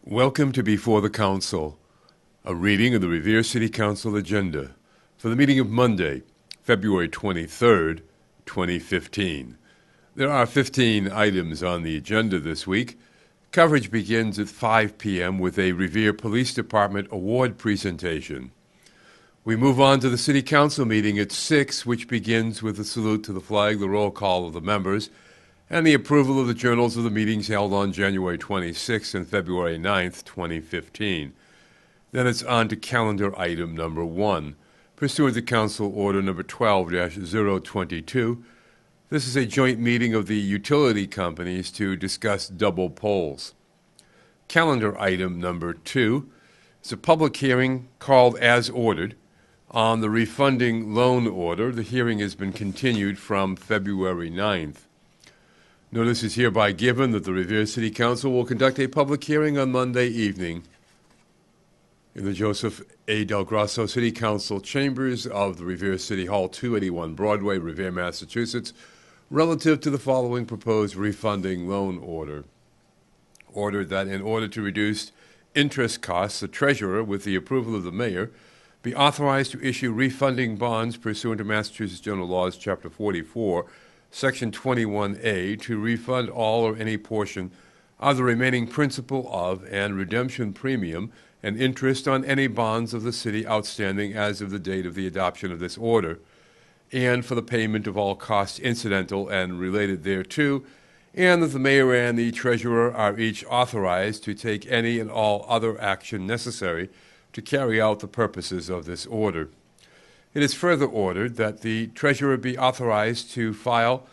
Welcome to Before the Council, a reading of the Revere City Council Agenda for the meeting of Monday, February 23rd, 2015. There are 15 items on the agenda this week. Coverage begins at 5 p.m. with a Revere Police Department award presentation. We move on to the City Council meeting at 6, which begins with a salute to the flag, the roll call of the members, and the approval of the journals of the meetings held on January 26th and February 9th, 2015. Then it's on to calendar item number 1, pursuant to Council Order number 12-022. This is a joint meeting of the utility companies to discuss double polls. Calendar item number 2 is a public hearing called as ordered on the refunding loan order. The hearing has been continued from February 9th. Notice is hereby given that the Revere City Council will conduct a public hearing on Monday evening in the Joseph A. Del Grasso City Council chambers of the Revere City Hall, 281 Broadway, Revere, Massachusetts, relative to the following proposed refunding loan order. Ordered that in order to reduce interest costs, the treasurer, with the approval of the mayor, be authorized to issue refunding bonds pursuant to Massachusetts General Laws, Chapter 44, Section 21A, to refund all or any portion of the remaining principal of and redemption premium and interest on any bonds of the city outstanding as of the date of the adoption of this order, and for the payment of all costs incidental and related thereto, and that the mayor and the treasurer are each authorized to take any and all other action necessary to carry out the purposes of this order. It is further ordered that the treasurer be authorized to file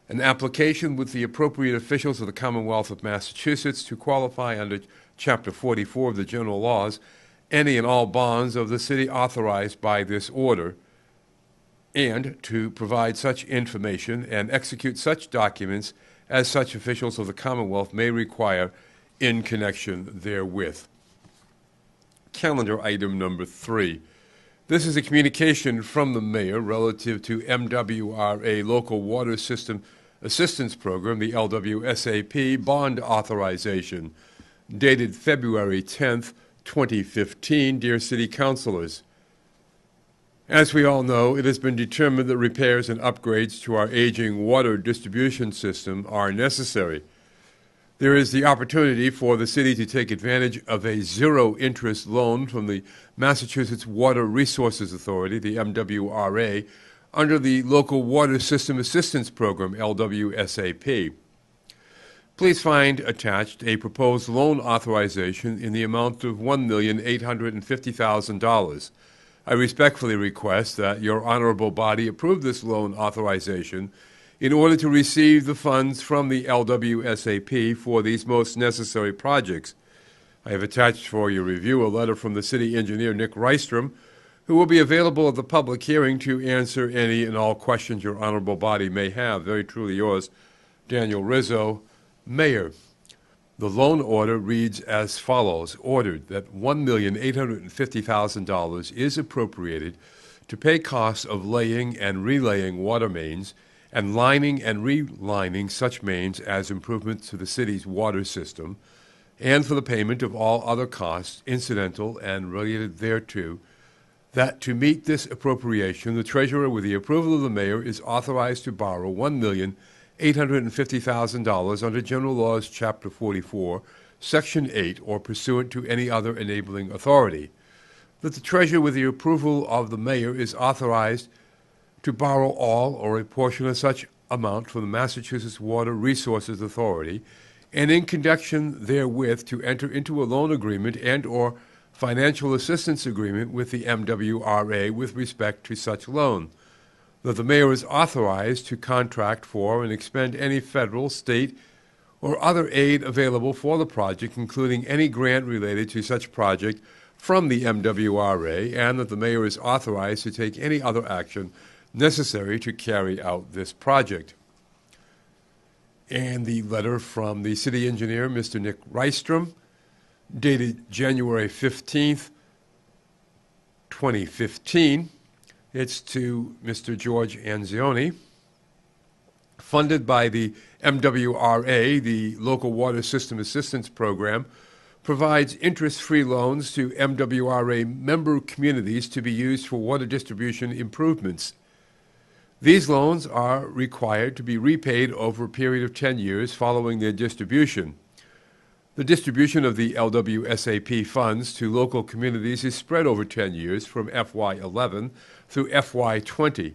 an application with the appropriate officials of the Commonwealth of Massachusetts to qualify under Chapter 44 of the General Laws any and all bonds of the city authorized by this order, and to provide such information and execute such documents as such officials of the Commonwealth may require in connection therewith. Calendar item number 3. This is a communication from the mayor relative to MWRA Local Water System Assistance Program, the LWSAP bond authorization, dated February 10th, 2015. Dear City Councilors, as we all know, it has been determined that repairs and upgrades to our aging water distribution system are necessary. There is the opportunity for the city to take advantage of a zero-interest loan from the Massachusetts Water Resources Authority, the MWRA, under the Local Water System Assistance Program, LWSAP. Please find attached a proposed loan authorization in the amount of $1,850,000. I respectfully request that your honorable body approve this loan authorization in order to receive the funds from the LWSAP for these most necessary projects. I have attached for your review a letter from the city engineer, Nick Rystrom, who will be available at the public hearing to answer any and all questions your honorable body may have. Very truly yours, Daniel Rizzo, Mayor. The loan order reads as follows. Ordered that $1,850,000 is appropriated to pay costs of laying and relaying water mains and lining and relining such mains as improvements to the city's water system, and for the payment of all other costs incidental and related thereto, that to meet this appropriation, the treasurer, with the approval of the mayor, is authorized to borrow $1,850,000 under General Laws, Chapter 44, Section 8, or pursuant to any other enabling authority. That the treasurer, with the approval of the mayor, is authorized to borrow all or a portion of such amount from the Massachusetts Water Resources Authority, and in connection therewith to enter into a loan agreement and or financial assistance agreement with the MWRA with respect to such loan. That the mayor is authorized to contract for and expend any federal, state, or other aid available for the project, including any grant related to such project from the MWRA, and that the mayor is authorized to take any other action necessary to carry out this project. And the letter from the city engineer, Mr. Nick Rystrom, dated January 15th, 2015. It's to Mr. George Anzioni, funded by the MWRA, the Local Water System Assistance Program, provides interest-free loans to MWRA member communities to be used for water distribution improvements. These loans are required to be repaid over a period of 10 years following their distribution. The distribution of the LWSAP funds to local communities is spread over 10 years from FY11 through FY20.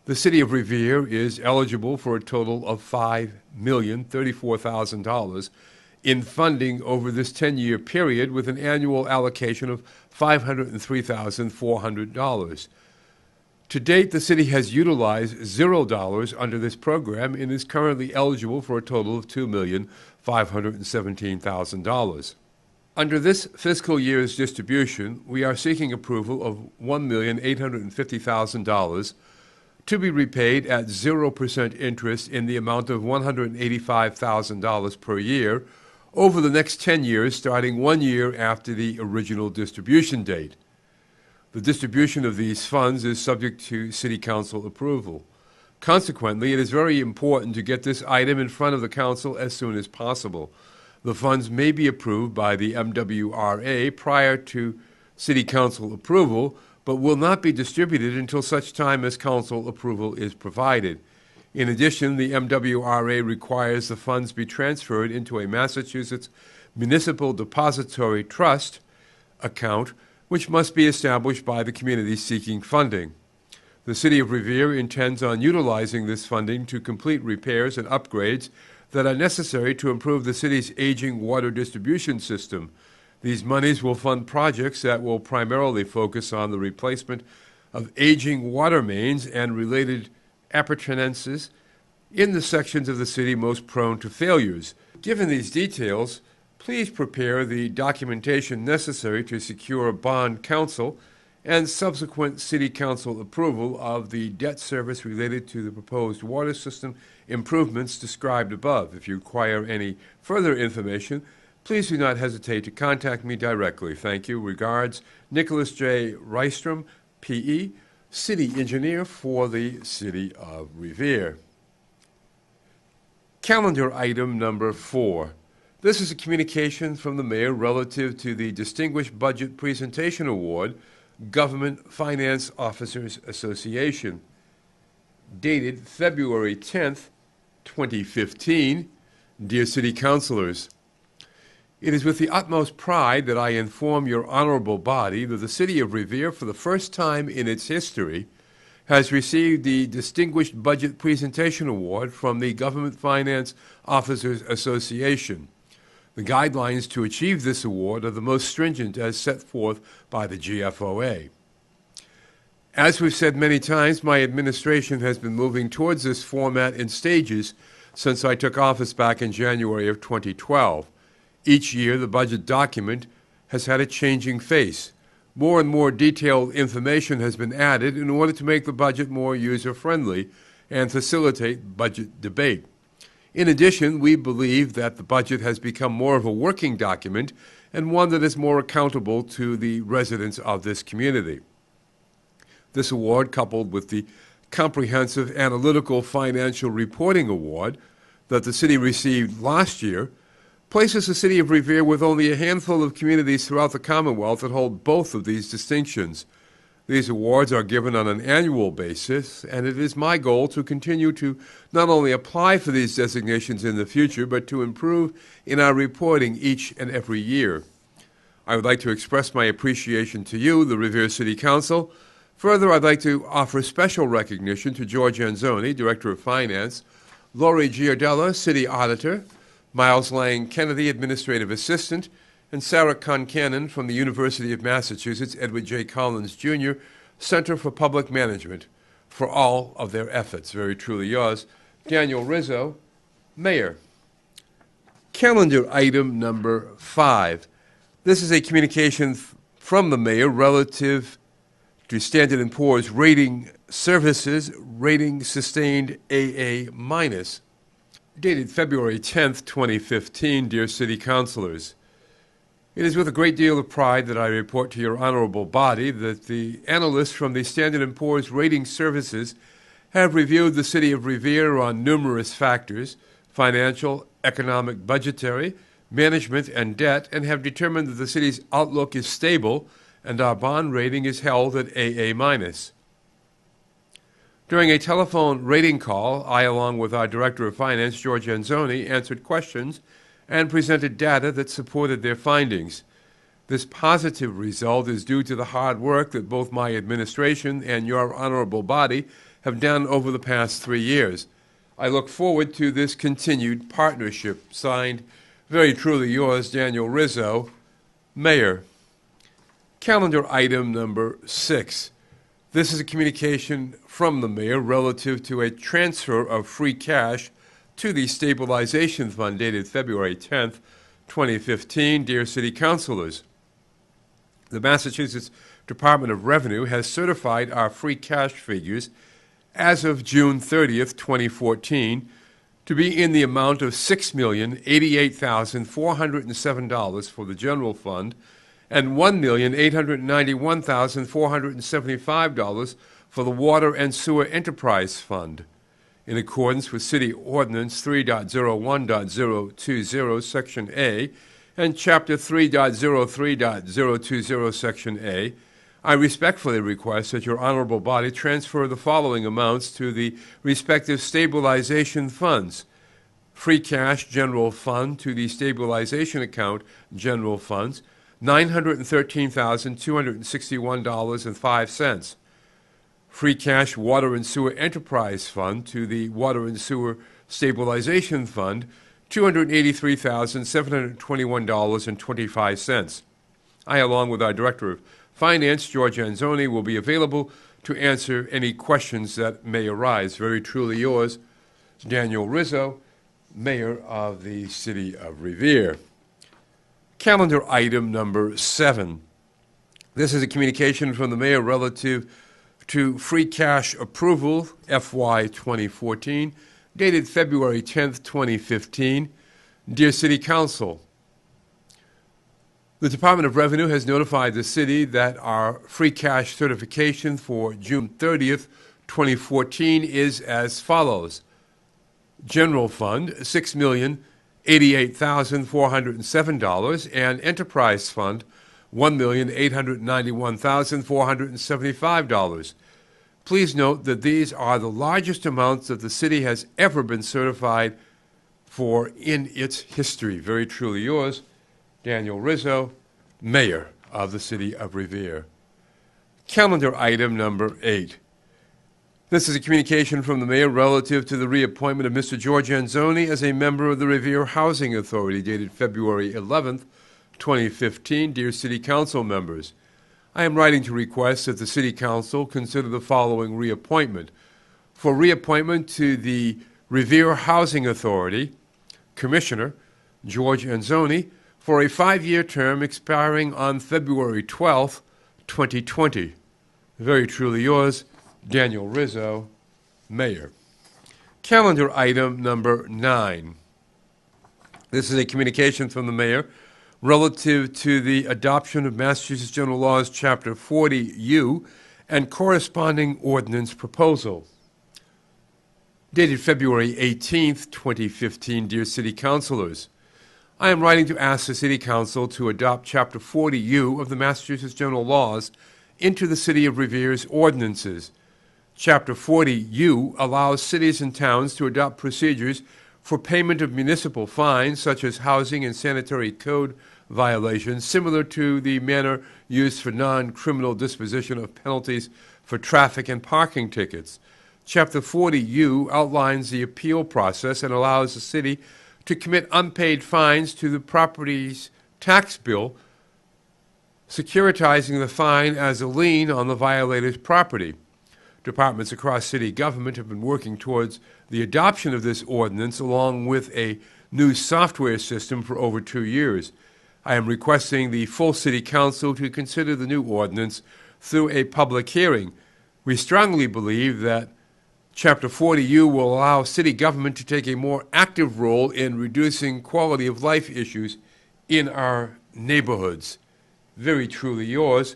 The City of Revere is eligible for a total of $5,034,000 in funding over this 10-year period with an annual allocation of $503,400. To date, the city has utilized $0 under this program and is currently eligible for a total of $2,517,000. Under this fiscal year's distribution, we are seeking approval of $1,850,000 to be repaid at 0% interest in the amount of $185,000 per year over the next 10 years, starting 1 year after the original distribution date. The distribution of these funds is subject to City Council approval. Consequently, it is very important to get this item in front of the Council as soon as possible. The funds may be approved by the MWRA prior to City Council approval, but will not be distributed until such time as Council approval is provided. In addition, the MWRA requires the funds be transferred into a Massachusetts Municipal Depository Trust account, which must be established by the community seeking funding. The City of Revere intends on utilizing this funding to complete repairs and upgrades that are necessary to improve the city's aging water distribution system. These monies will fund projects that will primarily focus on the replacement of aging water mains and related appurtenances in the sections of the city most prone to failures. Given these details, please prepare the documentation necessary to secure bond counsel and subsequent City Council approval of the debt service related to the proposed water system improvements described above. If you require any further information, please do not hesitate to contact me directly. Thank you. Regards, Nicholas J. Rystrom, P.E., City Engineer for the City of Revere. Calendar item number 4. This is a communication from the Mayor relative to the Distinguished Budget Presentation Award, Government Finance Officers Association, dated February 10th, 2015. Dear City Councilors, it is with the utmost pride that I inform your honorable body that the City of Revere, for the first time in its history, has received the Distinguished Budget Presentation Award from the Government Finance Officers Association. The guidelines to achieve this award are the most stringent as set forth by the GFOA. As we've said many times, my administration has been moving towards this format in stages since I took office back in January of 2012. Each year, the budget document has had a changing face. More and more detailed information has been added in order to make the budget more user-friendly and facilitate budget debate. In addition, we believe that the budget has become more of a working document and one that is more accountable to the residents of this community. This award, coupled with the Comprehensive Analytical Financial Reporting Award that the city received last year, places the City of Revere with only a handful of communities throughout the Commonwealth that hold both of these distinctions. These awards are given on an annual basis, and it is my goal to continue to not only apply for these designations in the future, but to improve in our reporting each and every year. I would like to express my appreciation to you, the Revere City Council. Further, I'd like to offer special recognition to George Anzoni, Director of Finance, Lori Giardella, City Auditor, Miles Lang Kennedy, Administrative Assistant, and Sarah Concanon from the University of Massachusetts Edward J. Collins, Jr., Center for Public Management, for all of their efforts. Very truly yours, Daniel Rizzo, Mayor. Calendar item number 5. This is a communication from the Mayor relative to Standard & Poor's rating services, rating sustained AA-. Dated February 10th, 2015, dear City Councilors. It is with a great deal of pride that I report to your honorable body that the analysts from the Standard & Poor's Rating Services have reviewed the City of Revere on numerous factors: financial, economic, budgetary, management, and debt, and have determined that the city's outlook is stable and our bond rating is held at AA-. During a telephone rating call, I, along with our Director of Finance, George Anzoni, answered questions and presented data that supported their findings. This positive result is due to the hard work that both my administration and your honorable body have done over the past 3 years. I look forward to this continued partnership. Signed, very truly yours, Daniel Rizzo, Mayor. Calendar item number 6. This is a communication from the mayor relative to a transfer of free cash to the Stabilization Fund dated February 10th, 2015. Dear City Councilors, the Massachusetts Department of Revenue has certified our free cash figures as of June 30th, 2014, to be in the amount of $6,088,407 for the general fund and $1,891,475 for the Water and Sewer Enterprise Fund. In accordance with City Ordinance 3.01.020, Section A, and Chapter 3.03.020, Section A, I respectfully request that your honorable body transfer the following amounts to the respective stabilization funds. Free cash general fund to the stabilization account general funds, $913,261.05. Free cash water and sewer enterprise fund to the water and sewer stabilization fund, $283,721.25. I, along with our Director of Finance, George Anzoni, will be available to answer any questions that may arise. Very truly yours, Daniel Rizzo, Mayor of the City of Revere. Calendar item number 7. This is a communication from the Mayor relative to free cash approval, FY 2014, dated February 10th, 2015. Dear City Council, the Department of Revenue has notified the City that our free cash certification for June 30th, 2014 is as follows. General Fund, $6,088,407, and Enterprise Fund, $1,891,475. Please note that these are the largest amounts that the City has ever been certified for in its history. Very truly yours, Daniel Rizzo, Mayor of the City of Revere. Calendar item number 8. This is a communication from the Mayor relative to the reappointment of Mr. George Anzoni as a member of the Revere Housing Authority, dated February 11th, 2015. Dear City Council members, I am writing to request that the City Council consider the following reappointment. For reappointment to the Revere Housing Authority, Commissioner George Anzoni, for a 5-year term expiring on February 12th, 2020. Very truly yours, Daniel Rizzo, Mayor. Calendar item number 9. This is a communication from the Mayor relative to the adoption of Massachusetts General Laws, Chapter 40U, and corresponding ordinance proposal. Dated February 18th, 2015, dear City Councilors, I am writing to ask the City Council to adopt Chapter 40U of the Massachusetts General Laws into the City of Revere's ordinances. Chapter 40U allows cities and towns to adopt procedures for payment of municipal fines, such as housing and sanitary code violations, similar to the manner used for non-criminal disposition of penalties for traffic and parking tickets. Chapter 40U outlines the appeal process and allows the city to commit unpaid fines to the property's tax bill, securitizing the fine as a lien on the violator's property. Departments across city government have been working towards the adoption of this ordinance along with a new software system for over 2 years. I am requesting the full City Council to consider the new ordinance through a public hearing. We strongly believe that Chapter 40U will allow city government to take a more active role in reducing quality of life issues in our neighborhoods. Very truly yours,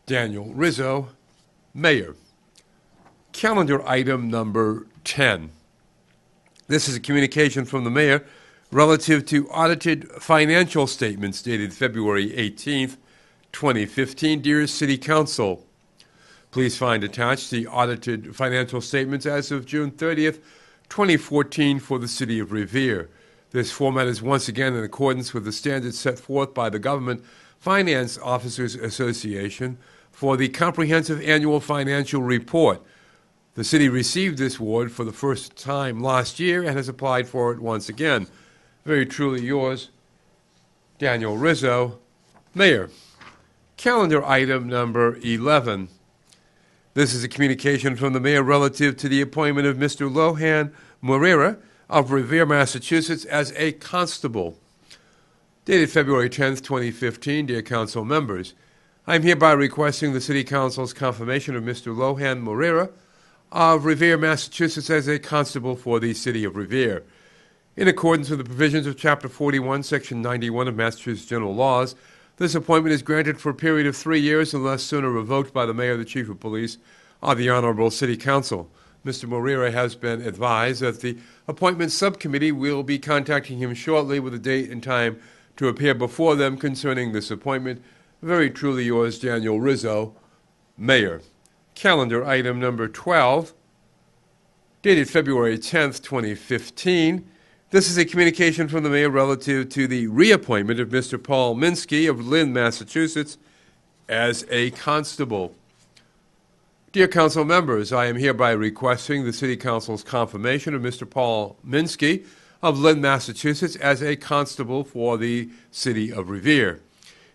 Daniel Rizzo, Mayor. Calendar item number 10. This is a communication from the Mayor relative to audited financial statements dated February 18th, 2015. Dear City Council, please find attached the audited financial statements as of June 30th, 2014 for the City of Revere. This format is once again in accordance with the standards set forth by the Government Finance Officers Association for the Comprehensive Annual Financial Report. The city received this award for the first time last year and has applied for it once again. Very truly yours, Daniel Rizzo, Mayor. Calendar item number 11. This is a communication from the mayor relative to the appointment of Mr. Lohan Moreira of Revere, Massachusetts, as a constable. Dated February 10th, 2015, dear council members, I am hereby requesting the City Council's confirmation of Mr. Lohan Moreira of Revere, Massachusetts, as a constable for the City of Revere. In accordance with the provisions of Chapter 41, Section 91 of Massachusetts General Laws, this appointment is granted for a period of 3 years unless sooner revoked by the Mayor, the Chief of Police, or the Honorable City Council. Mr. Moreira has been advised that the Appointment Subcommittee will be contacting him shortly with a date and time to appear before them concerning this appointment. Very truly yours, Daniel Rizzo, Mayor. Calendar item number 12, dated February 10th, 2015. This is a communication from the mayor relative to the reappointment of Mr. Paul Minsky of Lynn, Massachusetts, as a constable. Dear council members, I am hereby requesting the City Council's confirmation of Mr. Paul Minsky of Lynn, Massachusetts, as a constable for the City of Revere.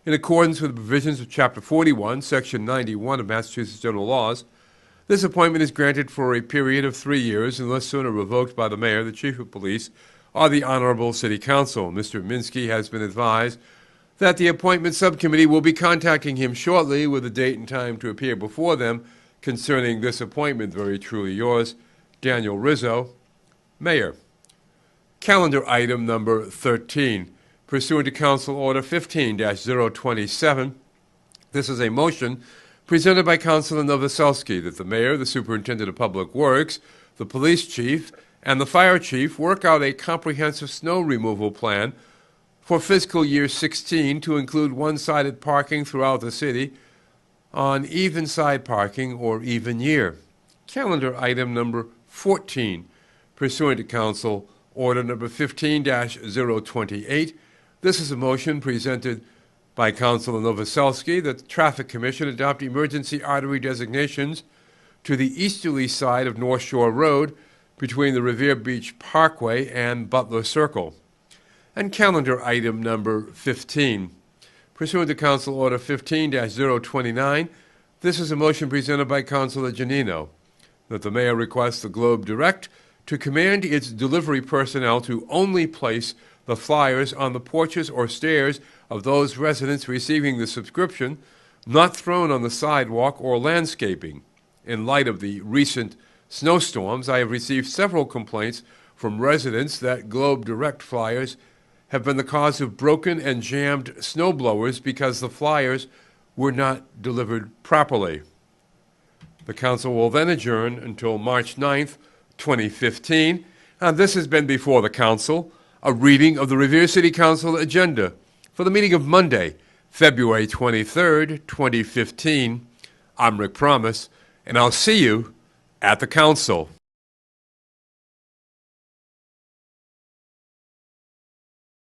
In accordance with the provisions of Chapter 41, Section 91 of Massachusetts General Laws, this appointment is granted for a period of 3 years unless sooner revoked by the Mayor, the Chief of Police, or the Honorable City Council. Mr. Minsky has been advised that the Appointment Subcommittee will be contacting him shortly with a date and time to appear before them concerning this appointment. Very truly yours, Daniel Rizzo, Mayor. Calendar item number 13. Pursuant to Council Order 15-027, this is a motion presented by Councilor Novoselsky that the Mayor, the Superintendent of Public Works, the Police Chief, and the Fire Chief work out a comprehensive snow removal plan for fiscal year 16 to include one-sided parking throughout the city on even side parking or even year. Calendar item number 14. Pursuant to Council Order number 15-028, this is a motion presented by Councilor Novoselsky that the Traffic Commission adopt emergency artery designations to the easterly side of North Shore Road between the Revere Beach Parkway and Butler Circle. And calendar item number 15. Pursuant to Council Order 15-029, this is a motion presented by Councilor Giannino that the Mayor requests the Globe Direct to command its delivery personnel to only place the flyers on the porches or stairs of those residents receiving the subscription, not thrown on the sidewalk or landscaping. In light of the recent snowstorms, I have received several complaints from residents that Globe Direct flyers have been the cause of broken and jammed snowblowers because the flyers were not delivered properly. The council will then adjourn until March 9th, 2015, and this has been before the council, a reading of the Revere City Council Agenda for the meeting of Monday, February 23rd, 2015. I'm Rick Promise, and I'll see you at the council.